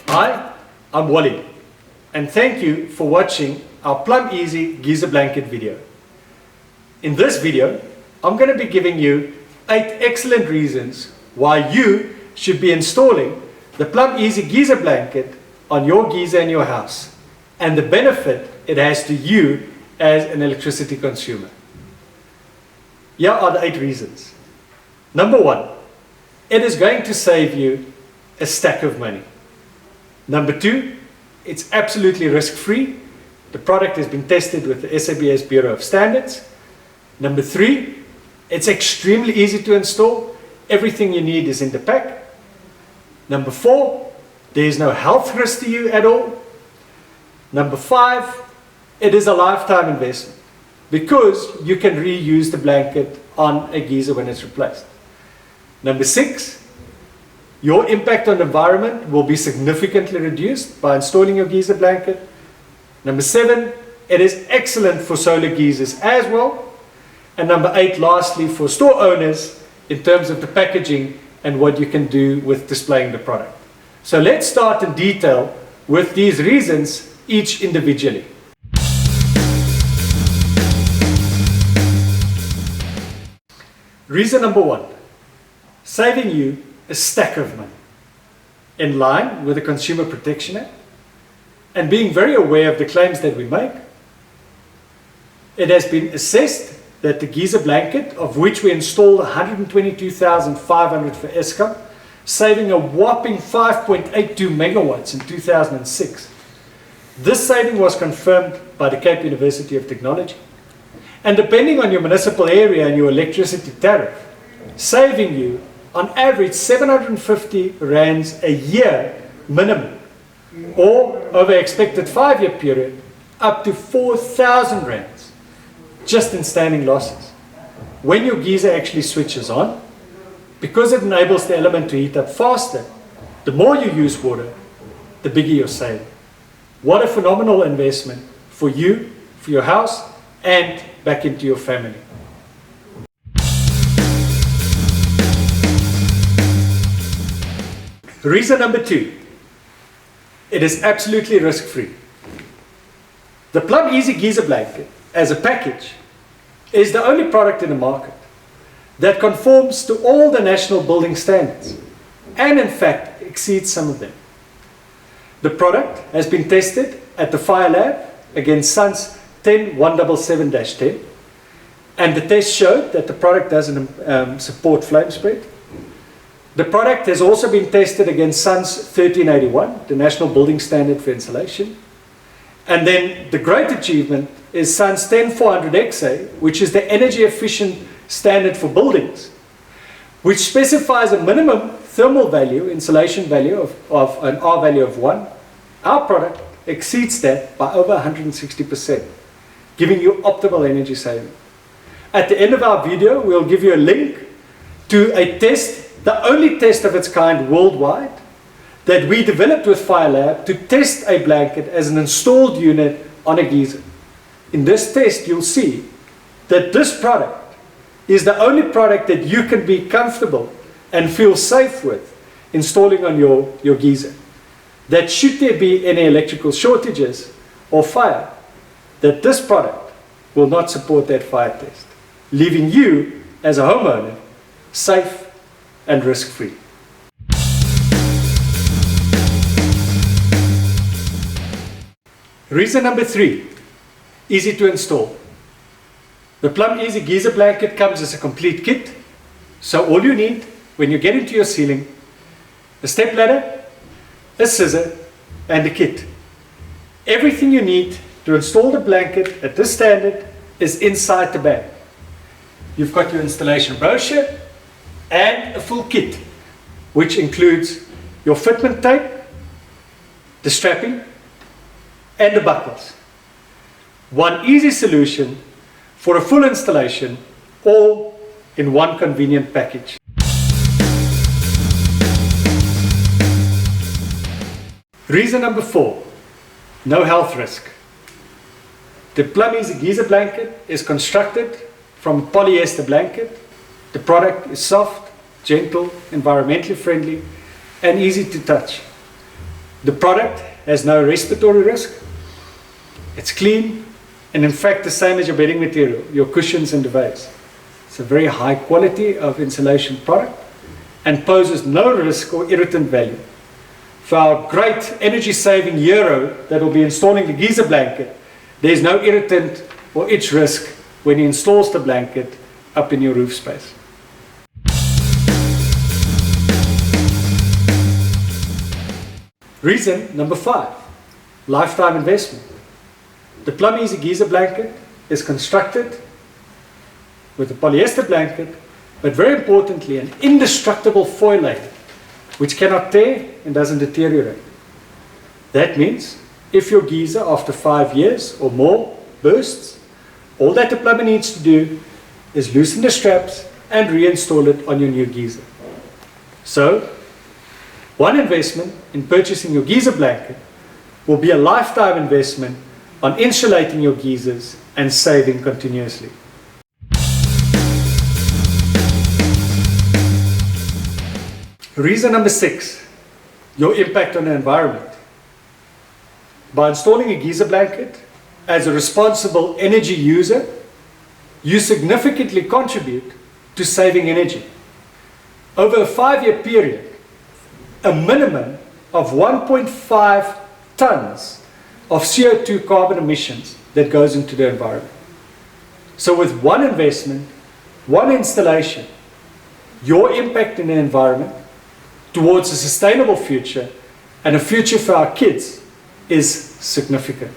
Hi, I'm Wally, and thank you for watching our PLUMBEASY Geyser Blanket video. In this video, I'm going to be giving you 8 excellent reasons why you should be installing the PLUMBEASY Geyser Blanket on your geyser in your house, and the benefit it has to you as an electricity consumer. Here are the 8 reasons. Number 1, it is going to save you a stack of money. Number 2, it's absolutely risk-free. The product has been tested with the SABS Bureau of Standards. Number 3, it's extremely easy to install. Everything you need is in the pack. Number 4, there is no health risk to you at all. Number 5, it is a lifetime investment because you can reuse the blanket on a geyser when it's replaced. Number 6, your impact on the environment will be significantly reduced by installing your geyser blanket. Number 7, it is excellent for solar geysers as well. And number 8, lastly, for store owners in terms of the packaging and what you can do with displaying the product. So let's start in detail with these reasons, each individually. Reason number 1, saving you a stack of money. In line with the Consumer Protection Act and being very aware of the claims that we make, it has been assessed that the geyser blanket, of which we installed 122,500 for Eskom, saving a whopping 5.82 megawatts in 2006. This saving was confirmed by the Cape University of Technology. And depending on your municipal area and your electricity tariff, saving you on average 750 rands a year minimum, or over expected 5-year period, up to 4,000 rands, just in standing losses. When your geyser actually switches on, because it enables the element to heat up faster, the more you use water, the bigger your saving. What a phenomenal investment for you, for your house, and back into your family. Reason number 2, it is absolutely risk-free. The PLUMBEASY Geyser Blanket as a package is the only product in the market that conforms to all the national building standards and in fact exceeds some of them. The product has been tested at the Fire Lab against SUNS 10177-10, and the test showed that the product doesn't support flame spread. The product has also been tested against SUNS 1381, the national building standard for insulation. And then the great achievement is SUNS 10400XA, which is the energy efficient standard for buildings, which specifies a minimum thermal value, insulation value of an R value of 1. Our product exceeds that by over 160%, giving you optimal energy saving. At the end of our video, we'll give you a link to a test, the only test of its kind worldwide, that we developed with Fire Lab to test a blanket as an installed unit on a geyser. In this test, you'll see that this product is the only product that you can be comfortable and feel safe with installing on your geyser. That should there be any electrical shortages or fire, that this product will not support that fire test, leaving you as a homeowner safe and risk-free. Reason number 3, easy to install. The PLUMBEASY Geyser Blanket comes as a complete kit, so all you need when you get into your ceiling, a step ladder, a scissor, and a kit. Everything you need to install the blanket at this standard is inside the bag. You've got your installation brochure and a full kit, which includes your fitment tape, the strapping, and the buckles. One easy solution for a full installation, all in one convenient package. Reason number 4, no health risk. The PLUMBEASY Geyser Blanket is constructed from a polyester blanket. The product is soft, gentle, environmentally friendly, and easy to touch. The product has no respiratory risk. It's clean, and in fact the same as your bedding material, your cushions and duvets. It's a very high quality of insulation product and poses no risk or irritant value. For our great energy saving Euro that will be installing the geyser blanket, there's no irritant or itch risk when he installs the blanket up in your roof space. Reason number 5, lifetime investment. The PLUMBEASY Geyser Blanket is constructed with a polyester blanket, but very importantly an indestructible foil layer which cannot tear and doesn't deteriorate. That means if your geyser after 5 years or more bursts, all that the plumber needs to do is loosen the straps and reinstall it on your new geyser. So, one investment in purchasing your geyser blanket will be a lifetime investment on insulating your geysers and saving continuously. Reason number 6, your impact on the environment. By installing a geyser blanket as a responsible energy user, you significantly contribute to saving energy. Over a 5-year period, a minimum of 1.5 tons of CO2 carbon emissions that goes into the environment. So with one investment, one installation, your impact in the environment towards a sustainable future and a future for our kids is significant.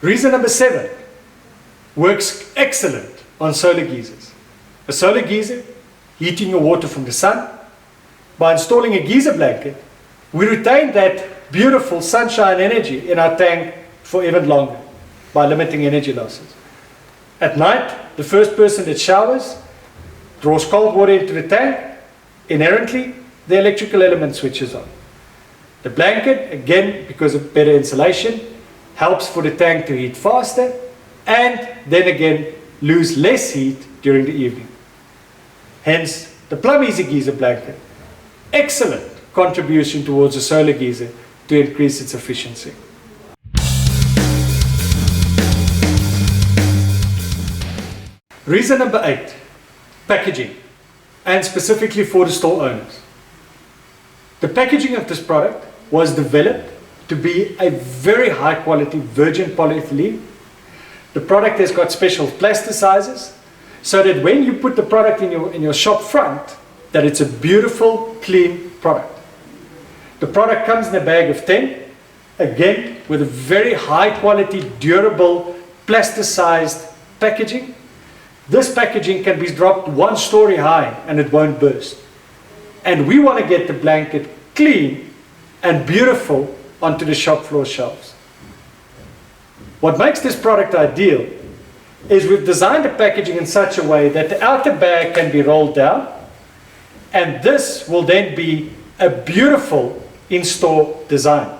Reason number 7, works excellent on solar geysers. A solar geyser, heating your water from the sun. By installing a geyser blanket, we retain that beautiful sunshine energy in our tank for even longer by limiting energy losses. At night, the first person that showers draws cold water into the tank. Inherently, the electrical element switches on. The blanket, again, because of better insulation, helps for the tank to heat faster and then again lose less heat during the evening. Hence, the PLUMBEASY Geyser Blanket, excellent contribution towards a solar geyser to increase its efficiency. Reason number 8, packaging, and specifically for the store owners. The packaging of this product was developed to be a very high quality virgin polyethylene. The product has got special plasticizers so that when you put the product in your shop front, that it's a beautiful, clean product. The product comes in a bag of 10, again with a very high quality, durable, plasticized packaging. This packaging can be dropped 1 story high and it won't burst. And we want to get the blanket clean and beautiful onto the shop floor shelves. What makes this product ideal is we've designed the packaging in such a way that the outer bag can be rolled down, and this will then be a beautiful in-store design.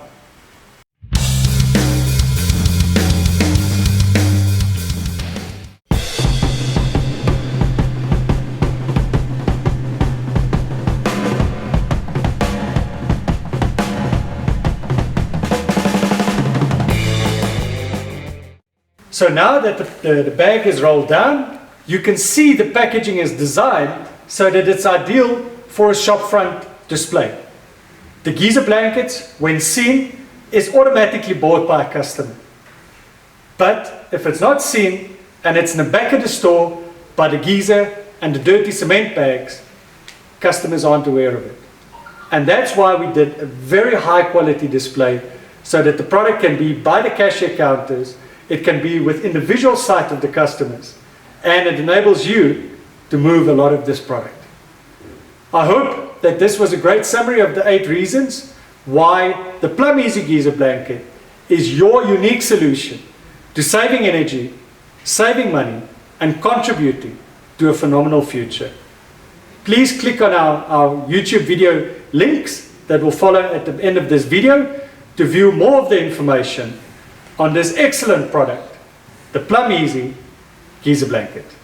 So now that the bag is rolled down, you can see the packaging is designed so that it's ideal for a shop front display. The geyser blankets, when seen, is automatically bought by a customer. But if it's not seen and it's in the back of the store by the geyser and the dirty cement bags, customers aren't aware of it. And that's why we did a very high quality display so that the product can be by the cashier counters. It can be within the visual sight of the customers, and it enables you to move a lot of this product. I hope that this was a great summary of the 8 reasons why the PLUMBEASY Geyser Blanket is your unique solution to saving energy, saving money, and contributing to a phenomenal future. Please click on our YouTube video links that will follow at the end of this video to view more of the information on this excellent product, the PLUMBEASY Geyser Blanket.